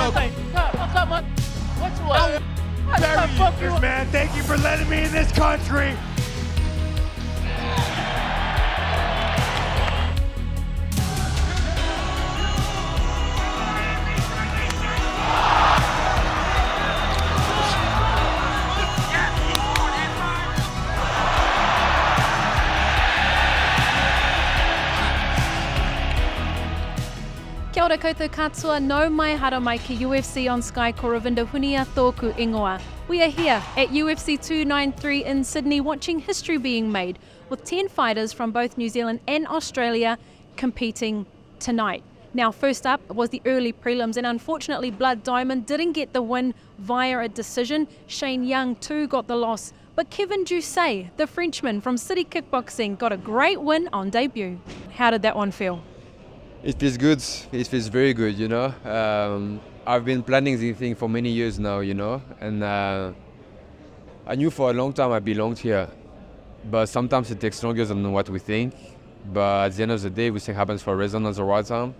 up? What's up, man? What's what? Very you, man. Thank you for letting me in this country. Kia ora koutou katoa, no mai hara mai ki UFC on Sky ko Ravinda Hunia tōku ingoa. We are here at UFC 293 in Sydney watching history being made with 10 fighters from both New Zealand and Australia competing tonight. Now first up was the early prelims and unfortunately Blood Diamond didn't get the win via a decision. Shane Young too got the loss. But Kevin Jousset, the Frenchman from City Kickboxing, got a great win on debut. How did that one feel? It feels good. It feels very good, you know. I've been planning this thing for many years now, you know, and I knew for a long time I belonged here, but sometimes it takes longer than what we think. But at the end of the day, everything happens for a reason at the right time.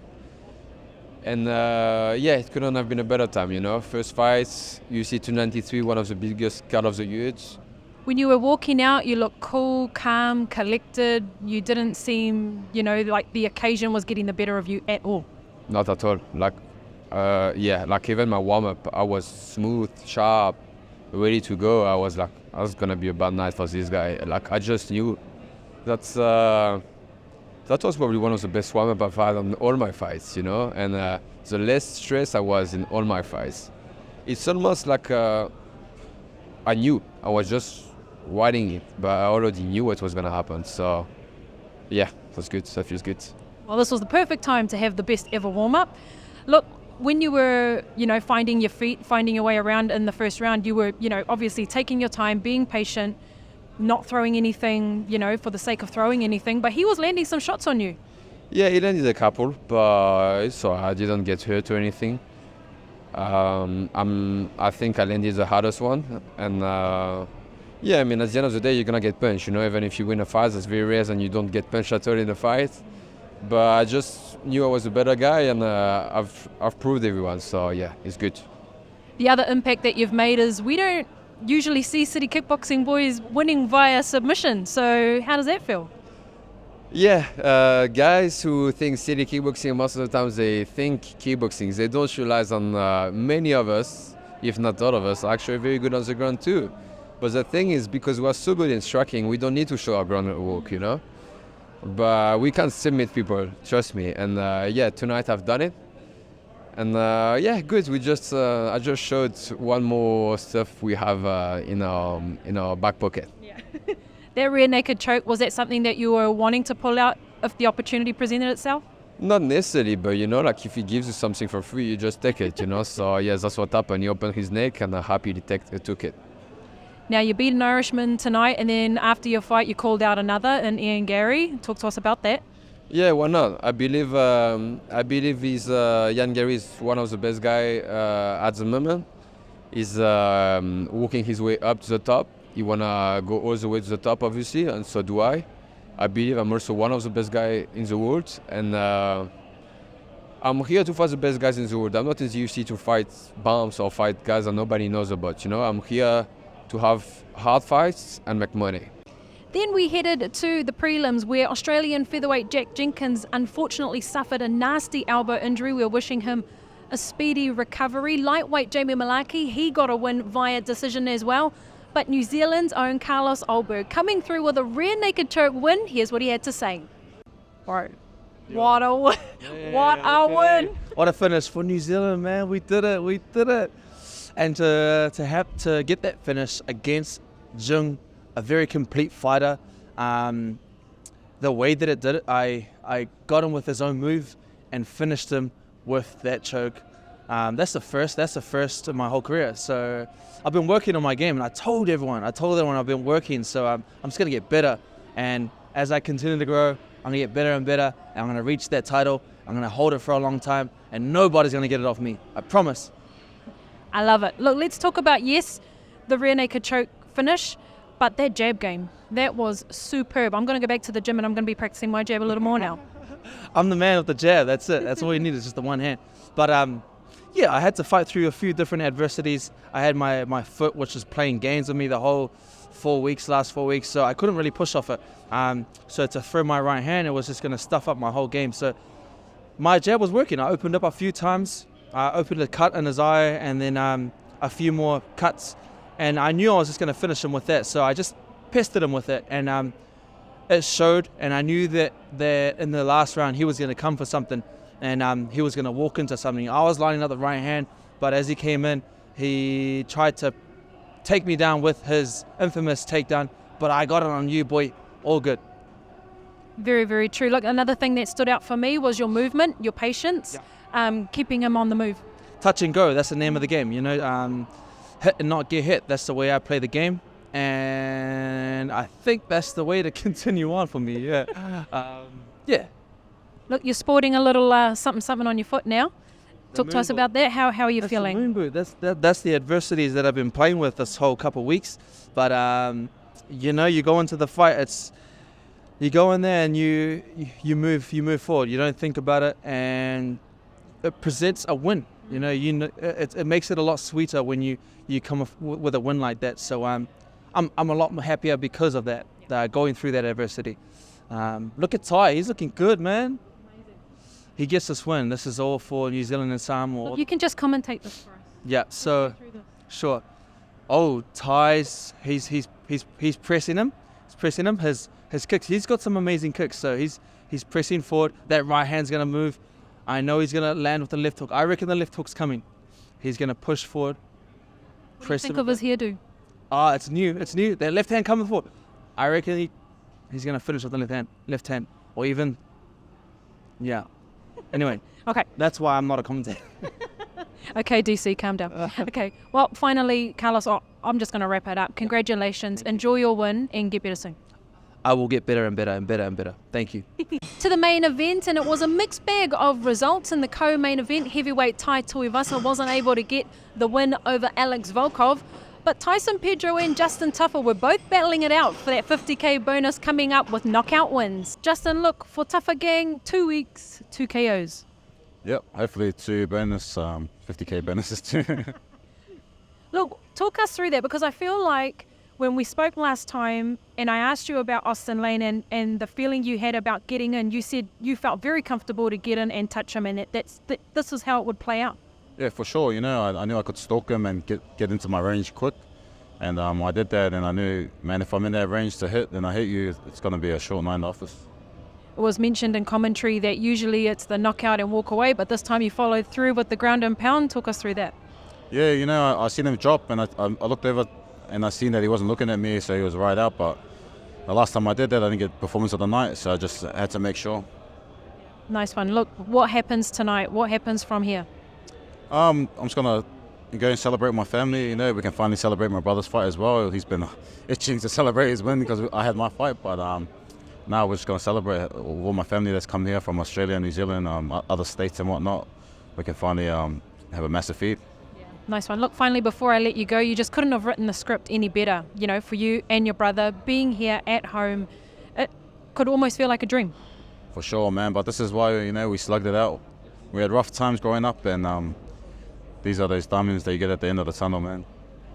And yeah, it couldn't have been a better time, you know. First fight, UFC 293, one of the biggest card of the year. When you were walking out, you looked cool, calm, collected. You didn't seem, you know, like the occasion was getting the better of you at all. Not at all. Like, yeah, like even my warm-up, I was smooth, sharp, ready to go. I was like, I was gonna be a bad night for this guy. Like, I just knew that was probably one of the best warm-up I've had on all my fights, you know. And the less stress I was in all my fights. It's almost like I knew. I was just riding it, but I already knew what was going to happen. So, yeah, it was good. That feels good. Well, this was the perfect time to have the best ever warm-up. Look, when you were, you know, finding your feet, finding your way around in the first round, you were, you know, obviously taking your time, being patient, not throwing anything, you know, for the sake of throwing anything. But he was landing some shots on you. Yeah, he landed a couple, but it's all right. I didn't get hurt or anything. I think I landed the hardest one, and yeah, I mean, at the end of the day, you're gonna get punched. You know, even if you win a fight, it's very rare, and you don't get punched at all in the fight. But I just knew I was a better guy, and I've proved everyone. So yeah, it's good. The other impact that you've made is we don't usually see City Kickboxing boys winning via submission. So how does that feel? Yeah, guys who think City Kickboxing, most of the times they think kickboxing. They don't realize on many of us, if not all of us, are actually very good on the ground too. But the thing is, because we're so good in striking, we don't need to show our ground work, you know? But we can submit people, trust me. And yeah, tonight I've done it. And yeah, good. I just showed one more stuff we have in our back pocket. Yeah. That rear naked choke, was that something that you were wanting to pull out if the opportunity presented itself? Not necessarily, but you know, like if he gives you something for free, you just take it, you know. So yeah, that's what happened. He opened his neck and I'm happy he took it. Now you beat an Irishman tonight, and then after your fight you called out another, and Ian Gary. Talk to us about that. Yeah, why not? I believe he's Ian Gary is one of the best guys at the moment. He's working his way up to the top. He wanna go all the way to the top, obviously, and so do I. I believe I'm also one of the best guys in the world, and I'm here to fight the best guys in the world. I'm not in the UFC to fight bums or fight guys that nobody knows about. You know, I'm here to have hard fights and make money. Then we headed to the prelims where Australian featherweight Jack Jenkins unfortunately suffered a nasty elbow injury. We're wishing him a speedy recovery. Lightweight Jamie Mullarkey, he got a win via decision as well. But New Zealand's own Carlos Ulberg coming through with a rear naked choke win. Here's what he had to say. Bro, what a win. What a win. What a finish for New Zealand, man. We did it. And to get that finish against Jung, a very complete fighter. The way that it did it, I got him with his own move and finished him with that choke. That's the first in my whole career. So I've been working on my game, and I told everyone I've been working. So I'm just gonna get better, and as I continue to grow, I'm gonna get better and better, and I'm gonna reach that title. I'm gonna hold it for a long time, and nobody's gonna get it off me. I promise. I love it. Look, let's talk about, yes, the rear naked choke finish, but that jab game, that was superb. I'm gonna go back to the gym, and I'm gonna be practicing my jab a little more now. I'm the man with the jab. That's it. That's all you need is just the one hand. But yeah, I had to fight through a few different adversities. I had my foot, which was playing games with me the whole last 4 weeks, so I couldn't really push off it. So to throw my right hand, it was just going to stuff up my whole game. So my jab was working. I opened up a few times. I opened a cut in his eye, and then a few more cuts, and I knew I was just going to finish him with that. So I just pestered him with it, and it showed. And I knew that in the last round he was going to come for something, and he was going to walk into something. I was lining up the right hand, but as he came in, he tried to take me down with his infamous takedown. But I got it on you, boy. All good. Very, very true. Look, another thing that stood out for me was your movement, your patience, keeping him on the move. Touch and go, that's the name of the game, you know. Hit and not get hit, that's the way I play the game. And I think that's the way to continue on for me, yeah. Look, you're sporting a little something on your foot now. Talk to us about that. How are you That's feeling? The moon boot. That's the adversities that I've been playing with this whole couple of weeks. But you know, you go into the fight. You go in there and you move forward. You don't think about it, and it presents a win. You know, it makes it a lot sweeter when you come with a win like that. So I'm a lot more happier because of that. Going through that adversity. Look at Ty. He's looking good, man. He gets this win. This is all for New Zealand and Samoa. Look, you can just commentate this for us. Yeah. So sure. Oh, Ty's. He's pressing him. He's pressing him. His kicks. He's got some amazing kicks. So he's pressing forward. That right hand's gonna move. I know he's gonna land with the left hook. I reckon the left hook's coming. He's gonna push forward. What do you think of his hairdo? It's new. It's new. That left hand coming forward. I reckon he's gonna finish with the left hand, or even, yeah. Anyway. Okay. That's why I'm not a commentator. Okay, DC, calm down. Okay. Well, finally, Carlos, I'm just going to wrap it up. Congratulations. Enjoy your win and get better soon. I will get better and better and better and better. Thank you. To the main event, and it was a mixed bag of results in the co-main event. Heavyweight Tai Tuivasa wasn't able to get the win over Alex Volkov, but Tyson Pedro and Justin Tafa were both battling it out for that 50k bonus, coming up with knockout wins. Justin, look, for Tafa gang, 2 weeks, 2 KOs. Yep, hopefully 2 bonus, 50k bonuses too. Look, talk us through that, because I feel like when we spoke last time and I asked you about Austin Lane and the feeling you had about getting in, you said you felt very comfortable to get in and touch him, and this is how it would play out. Yeah, for sure. You know, I knew I could stalk him and get into my range quick. And I did that, and I knew, man, if I'm in that range to hit, then I hit you, it's going to be a short 9 office. It was mentioned in commentary that usually it's the knockout and walk away, but this time you followed through with the ground and pound. Talk us through that. Yeah, you know, I seen him drop, and I looked over, and I seen that he wasn't looking at me, so he was right out. But the last time I did that, I didn't get performance of the night, so I just had to make sure. Nice one. Look, what happens tonight? What happens from here? I'm just going to go and celebrate with my family. You know, we can finally celebrate my brother's fight as well. He's been itching to celebrate his win because I had my fight, but now we're just going to celebrate all my family that's come here from Australia, New Zealand, other states and whatnot. We can finally have a massive feed. Yeah. Nice one. Look, finally, before I let you go, you just couldn't have written the script any better. You know, for you and your brother being here at home, it could almost feel like a dream. For sure, man. But this is why, you know, we slugged it out. We had rough times growing up, and these are those diamonds that you get at the end of the tunnel, man.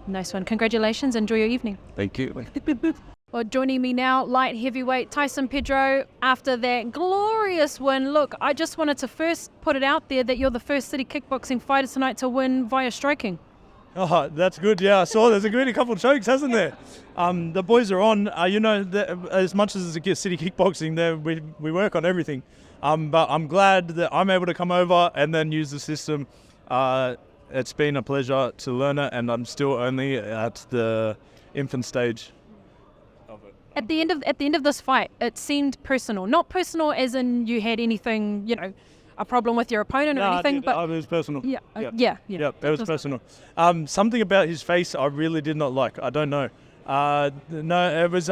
Nice one. Congratulations. Enjoy your evening. Thank you. Well, joining me now, light heavyweight Tyson Pedro, after that glorious win. Look, I just wanted to first put it out there that you're the first city kickboxing fighter tonight to win via striking. Oh, that's good. Yeah, I saw there's been a couple of chokes, hasn't there? The boys are on. You know, as much as it's a city kickboxing, we work on everything. But I'm glad that I'm able to come over and then use the system. It's been a pleasure to learn it, and I'm still only at the infant stage of it. At the end of this fight, it seemed personal. Not personal as in you had anything, you know, a problem with your opponent or anything, but it was personal. Yeah, Yeah, it was personal. Something about his face I really did not like. I don't know. No, it was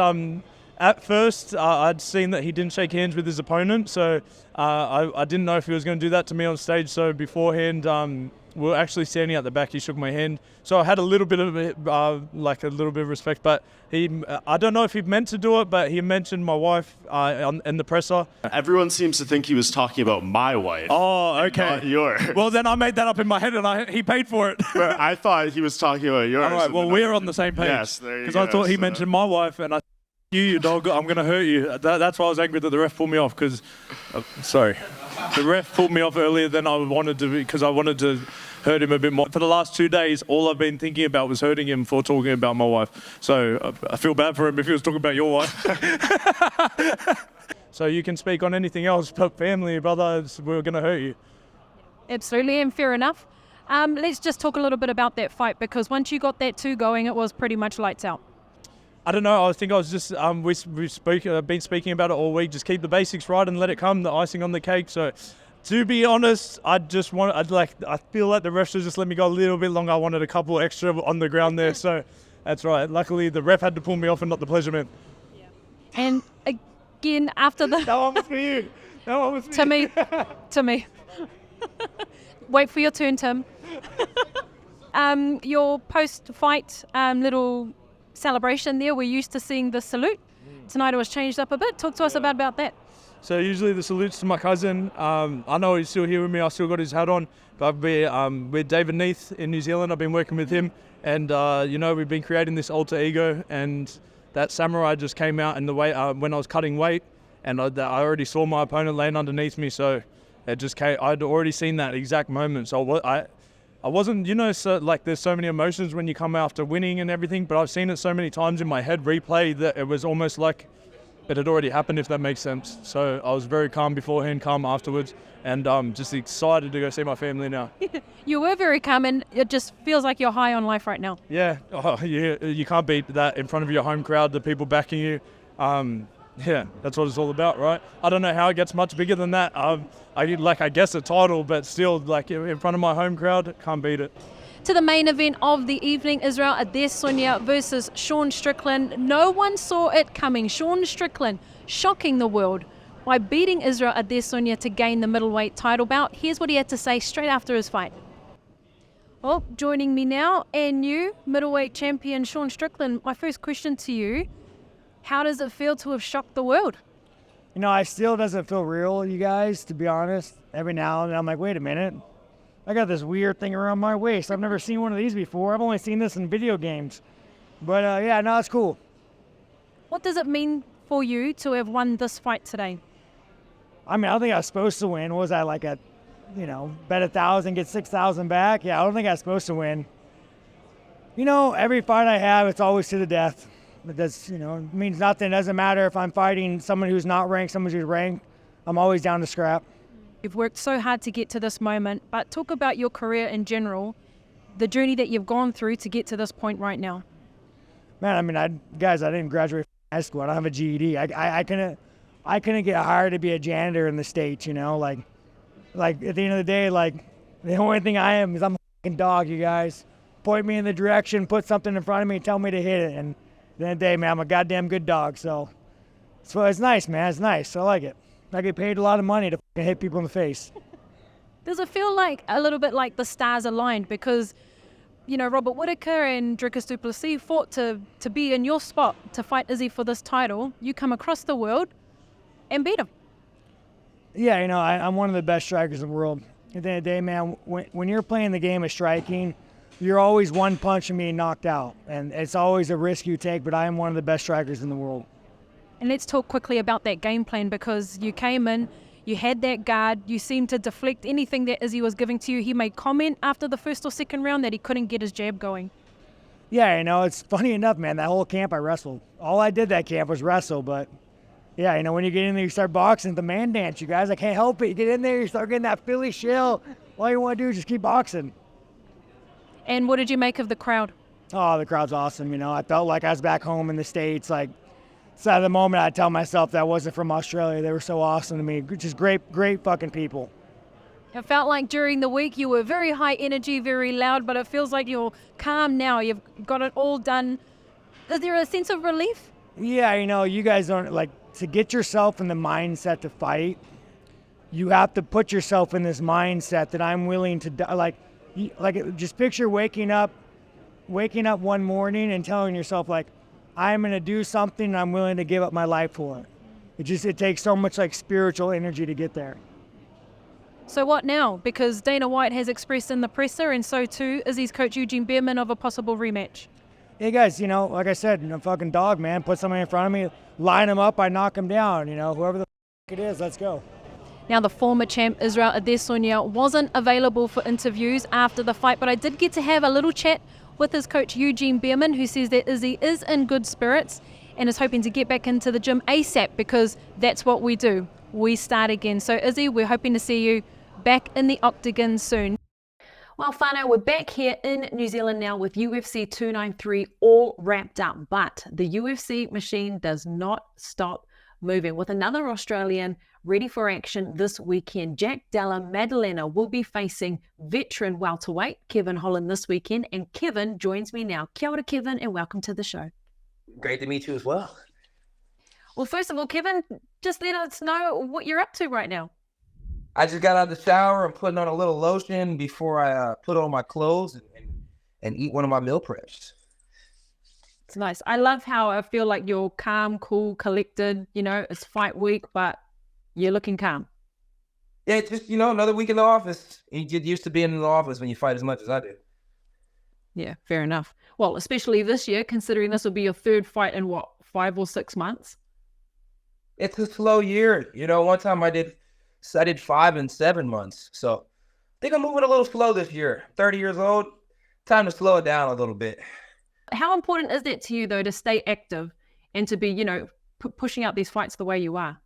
at first I'd seen that he didn't shake hands with his opponent, so I didn't know if he was going to do that to me on stage. So beforehand, we were actually standing at the back. He shook my hand, so I had a little bit of respect. But I don't know if he meant to do it, but he mentioned my wife in the presser. Everyone seems to think he was talking about my wife. Oh, okay. Not yours. Well, then I made that up in my head, and he paid for it. But I thought he was talking about yours. All right. Well, we're on the same page. Yes, there you go. Because I thought he mentioned my wife, and you dog, I'm going to hurt you. That's why I was angry that the ref pulled me off, because, sorry. The ref pulled me off earlier than I wanted to, because I wanted to hurt him a bit more. For the last 2 days, all I've been thinking about was hurting him for talking about my wife. So I feel bad for him if he was talking about your wife. So you can speak on anything else, but family, brother, we're going to hurt you. Absolutely, and fair enough. Let's just talk a little bit about that fight, because once you got that 2 going, it was pretty much lights out. I don't know. I think I was just we've been speaking about it all week. Just keep the basics right and let it come. The icing on the cake. So, to be honest, I feel like the ref should just let me go a little bit longer. I wanted a couple extra on the ground there. So, that's right. Luckily, the ref had to pull me off and not the pleasure man. Yeah. And again, after the that one was for you. That one was for you. To me. Wait for your turn, Tim. Your post-fight little celebration there, we're used to seeing the salute. Tonight it was changed up a bit. Talk to us about that. So usually the salute's to my cousin. I know he's still here with me. I still got his hat on. But with David Neath in New Zealand, I've been working with him. And, we've been creating this alter ego. And that samurai just came out in the way when I was cutting weight. And I already saw my opponent laying underneath me. So it just came. I'd already seen that exact moment. So I wasn't, so like there's so many emotions when you come after winning and everything, but I've seen it so many times in my head replay that it was almost like it had already happened, if that makes sense. So I was very calm beforehand, calm afterwards, and just excited to go see my family now. You were very calm, and it just feels like you're high on life right now. Yeah, you can't beat that in front of your home crowd, the people backing you. Yeah, that's what it's all about, right? I don't know how it gets much bigger than that. I guess a title, but still, like in front of my home crowd, can't beat it. To the main event of the evening, Israel Adesanya versus Sean Strickland. No one saw it coming. Sean Strickland shocking the world by beating Israel Adesanya to gain the middleweight title bout. Here's what he had to say straight after his fight. Well, joining me now, and new middleweight champion Sean Strickland. My first question to you. How does it feel to have shocked the world? I still doesn't feel real, you guys, to be honest. Every now and then I'm like, wait a minute. I got this weird thing around my waist. I've never seen one of these before. I've only seen this in video games. But it's cool. What does it mean for you to have won this fight today? I don't think I was supposed to win. What was I, like bet 1,000, get 6,000 back? Yeah, I don't think I was supposed to win. Every fight I have, it's always to the death. That's, it means nothing. It doesn't matter if I'm fighting someone who's not ranked, someone who's ranked. I'm always down to scrap. You've worked so hard to get to this moment, but talk about your career in general, the journey that you've gone through to get to this point right now. Man, I didn't graduate from high school. I don't have a GED. I couldn't get hired to be a janitor in the States, Like at the end of the day, the only thing I am is I'm a fucking dog, you guys. Point me in the direction, put something in front of me, tell me to hit it, and at the end of the day, man, I'm a goddamn good dog, so it's nice, man. It's nice. I like it. I get paid a lot of money to hit people in the face. Does it feel like a little bit like the stars aligned? Because, Robert Whittaker and Dricus du Plessis fought to be in your spot to fight Izzy for this title. You come across the world and beat him. Yeah, I'm one of the best strikers in the world. At the end of the day, man, when you're playing the game of striking, you're always one punch from being knocked out. And it's always a risk you take, but I am one of the best strikers in the world. And let's talk quickly about that game plan, because you came in, you had that guard, you seemed to deflect anything that Izzy was giving to you. He made comment after the first or second round that he couldn't get his jab going. Yeah, it's funny enough, man, that whole camp I wrestled. All I did that camp was wrestle, but yeah, when you get in there, you start boxing, the man dance, you guys. I can't help it. You get in there, you start getting that Philly shell. All you want to do is just keep boxing. And what did you make of the crowd? Oh, the crowd's awesome. I felt like I was back home in the States. So at the moment, I tell myself that I wasn't from Australia. They were so awesome to me. Just great fucking people. It felt like during the week you were very high energy, very loud, but it feels like you're calm now. You've got it all done. Is there a sense of relief? Yeah, you guys don't, to get yourself in the mindset to fight, you have to put yourself in this mindset that I'm willing to die. just picture waking up one morning and telling yourself like, I'm gonna do something I'm willing to give up my life for. It takes so much like spiritual energy to get there. So what now? Because Dana White has expressed in the presser, and so too is his coach Eugene Behrman, of a possible rematch. Hey guys, like I said, I'm a fucking dog, man. Put somebody in front of me, line them up, I knock them down. Whoever the it is, let's go. Now, the former champ Israel Adesanya wasn't available for interviews after the fight, but I did get to have a little chat with his coach Eugene Behrman, who says that Izzy is in good spirits and is hoping to get back into the gym ASAP, because that's what we do. We start again. So Izzy, we're hoping to see you back in the octagon soon. Well, whānau, we're back here in New Zealand now with UFC 293 all wrapped up, but the UFC machine does not stop moving, with another Australian ready for action this weekend. Jack Della Maddalena will be facing veteran welterweight Kevin Holland this weekend, and Kevin joins me now. Kia ora, Kevin, and welcome to the show. Great to meet you as well. Well, first of all, Kevin, just let us know what you're up to right now. I just got out of the shower and putting on a little lotion before I put on my clothes and eat one of my meal preps. It's nice. I love how I feel like you're calm, cool, collected. It's fight week, but you're looking calm. Yeah, it's just, another week in the office. You get used to being in the office when you fight as much as I do. Yeah, fair enough. Well, especially this year, considering this will be your third fight in 5 or 6 months? It's a slow year. One time I did 5 and 7 months. So I think I'm moving a little slow this year. 30 years old, time to slow it down a little bit. How important is that to you, though, to stay active and to be, pushing out these fights the way you are?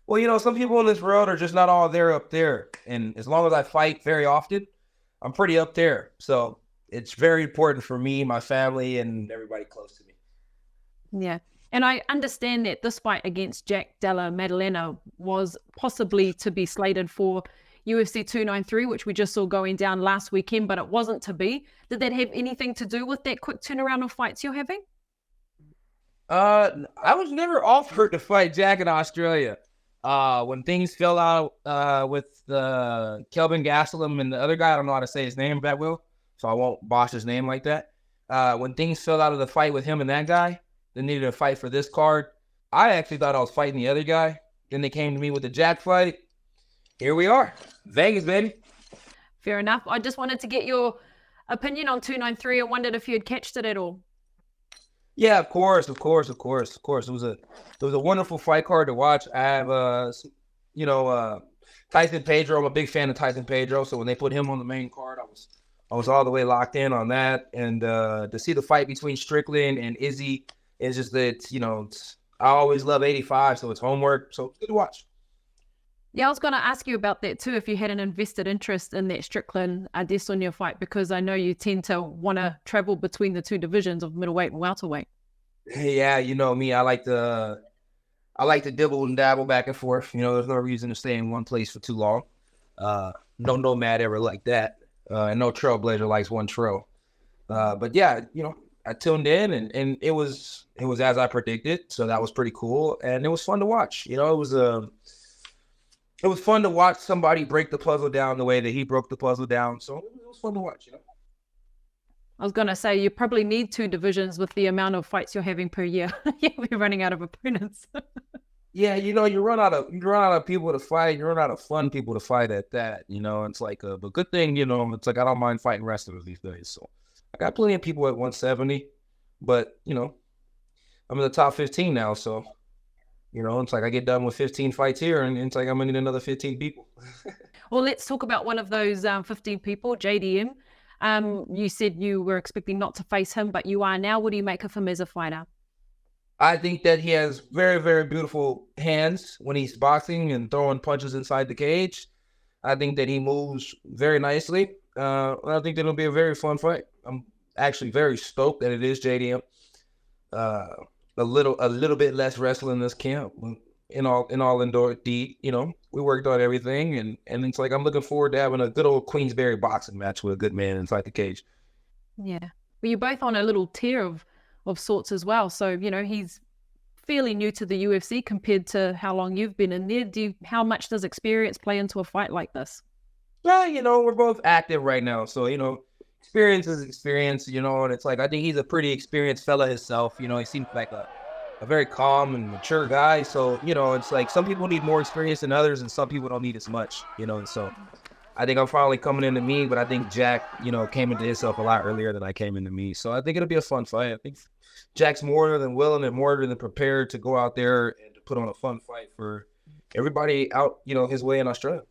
Well, some people in this world are just not all there up there. And as long as I fight very often, I'm pretty up there. So it's very important for me, my family, and everybody close to me. Yeah. And I understand that this fight against Jack Della Maddalena was possibly to be slated for UFC 293, which we just saw going down last weekend, but it wasn't to be. Did that have anything to do with that quick turnaround of fights you're having? I was never offered to fight Jack in Australia. When things fell out with Kelvin Gastelum and the other guy, I don't know how to say his name that well, so I won't bosh his name like that. When things fell out of the fight with him and that guy, they needed a fight for this card. I actually thought I was fighting the other guy. Then they came to me with the Jack fight. Here we are. Vegas, baby. Fair enough. I just wanted to get your opinion on 293 and wondered if you had catched it at all. Yeah, of course. It was a wonderful fight card to watch. I have, Tyson Pedro. I'm a big fan of Tyson Pedro. So when they put him on the main card, I was all the way locked in on that. And to see the fight between Strickland and Izzy is just that, I always love 85, so it's homework. So it's good to watch. Yeah, I was going to ask you about that too, if you had an invested interest in that Strickland Adesanya fight, because I know you tend to want to travel between the two divisions of middleweight and welterweight. Yeah, you know me. I like to dibble and dabble back and forth. There's no reason to stay in one place for too long. No nomad ever like that. And no trailblazer likes one trail. But yeah, I tuned in and it was as I predicted. So that was pretty cool. And it was fun to watch. It was fun to watch somebody break the puzzle down the way that he broke the puzzle down. So it was fun to watch, I was going to say, you probably need two divisions with the amount of fights you're having per year. We're running out of opponents. Yeah, you run out of people to fight. You run out of fun people to fight at that. It's like a good thing, it's like I don't mind fighting wrestlers these days. So I got plenty of people at 170, but, I'm in the top 15 now. So, it's like I get done with 15 fights here and it's like I'm going to need another 15 people. Well, let's talk about one of those 15 people, JDM. You said you were expecting not to face him, but you are now. What do you make of him as a fighter? I think that he has very, very beautiful hands when he's boxing and throwing punches inside the cage. I think that he moves very nicely. I think that it'll be a very fun fight. I'm actually very stoked that it is JDM. A little bit less wrestling this camp. In all indoor deed, we worked on everything, and it's like I'm looking forward to having a good old Queensberry boxing match with a good man inside the cage. Yeah, well, you're both on a little tier of sorts as well. So he's fairly new to the UFC compared to how long you've been in there. How much does experience play into a fight like this? Well, we're both active right now, so experience is experience, and it's like I think he's a pretty experienced fella himself. He seems like a very calm and mature guy. So it's like some people need more experience than others, and some people don't need as much. And so I think I'm finally coming into me, but I think Jack, came into himself a lot earlier than I came into me. So I think it'll be a fun fight. I think Jack's more than willing and more than prepared to go out there and to put on a fun fight for everybody out, his way in Australia.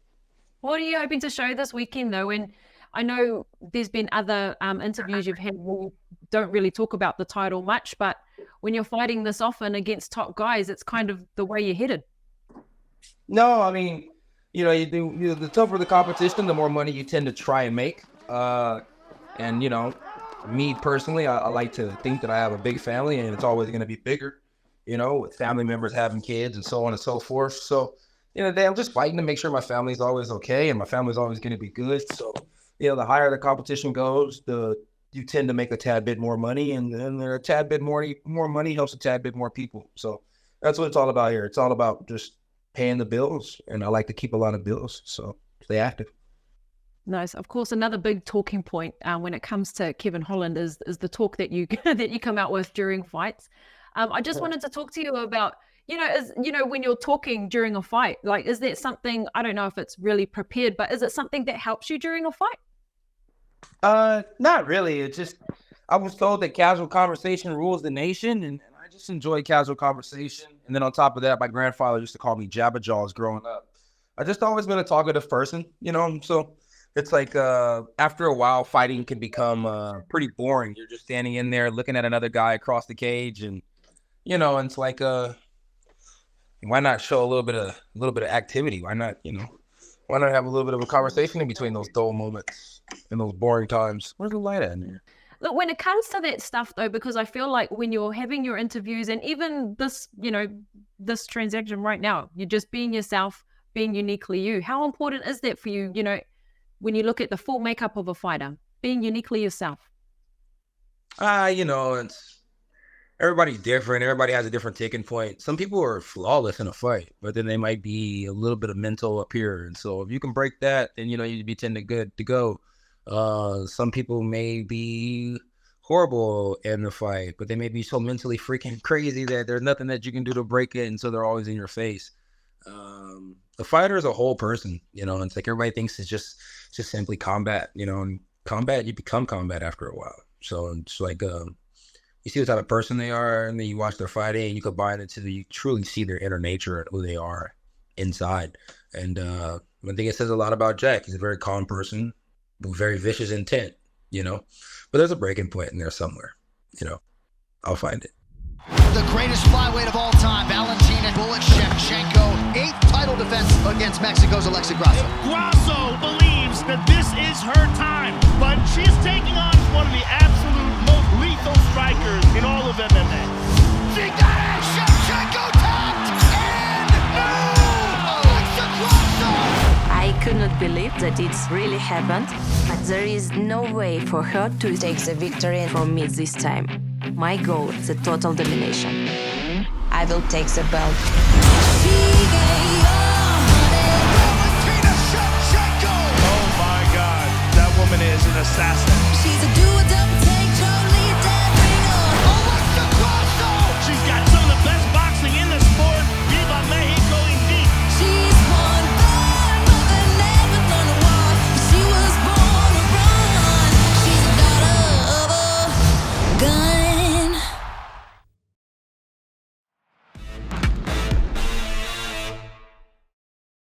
What are you hoping to show this weekend, though? And I know there's been other interviews you've had where you don't really talk about the title much, but when you're fighting this often against top guys, it's kind of the way you're headed. No, I mean, you do the tougher the competition, the more money you tend to try and make. And me personally, I like to think that I have a big family, and it's always going to be bigger. With family members having kids and so on and so forth. So, I'm just fighting to make sure my family's always okay and my family's always going to be good. So, the higher the competition goes, you tend to make a tad bit more money, and then a tad bit more money helps a tad bit more people. So that's what it's all about here. It's all about just paying the bills, and I like to keep a lot of bills, so stay active. Nice. Of course, another big talking point when it comes to Kevin Holland is the talk that you that you come out with during fights. I just wanted to talk to you about, when you're talking during a fight, like, is that something, I don't know if it's really prepared, but is it something that helps you during a fight? Not really. It's just, I was told that casual conversation rules the nation, and I just enjoy casual conversation. And then on top of that, my grandfather used to call me Jabba Jaws growing up. I just always been a talkative person, so it's like, after a while, fighting can become, pretty boring. You're just standing in there looking at another guy across the cage, and, it's like, why not show a little bit of activity? Why not have a little bit of a conversation in between those dull moments and those boring times? Where's the light at in here? Look, when it comes to that stuff, though, because I feel like when you're having your interviews and even this, this transaction right now, you're just being yourself, being uniquely you. How important is that for you, when you look at the full makeup of a fighter, being uniquely yourself? It's everybody's different. Everybody has a different taking point. Some people are flawless in a fight, but then they might be a little bit of mental up here. And so if you can break that, then, you'd be tend to good to go. Some people may be horrible in the fight, but they may be so mentally freaking crazy that there's nothing that you can do to break it. And so they're always in your face. The fighter is a whole person, it's like everybody thinks it's just simply combat, and combat, you become combat after a while. So it's like, you see what type of person they are, and then you watch their fighting, and you combine it until you truly see their inner nature and who they are inside. And I think it says a lot about Jack. He's a very calm person with very vicious intent, but there's a breaking point in there somewhere, I'll find it. The greatest flyweight of all time, Valentina Bullet Shevchenko, 8th title defense against Mexico's Alexa Grasso. Grasso believes that this is her time, but she's taking on one of the absolute most lethal strikers in all of MMA. She got it! Shevchenko tapped! And no! Alexa Grasso! I could not believe that it's really happened, but there is no way for her to take the victory from me this time. My goal is the total domination. I will take the belt.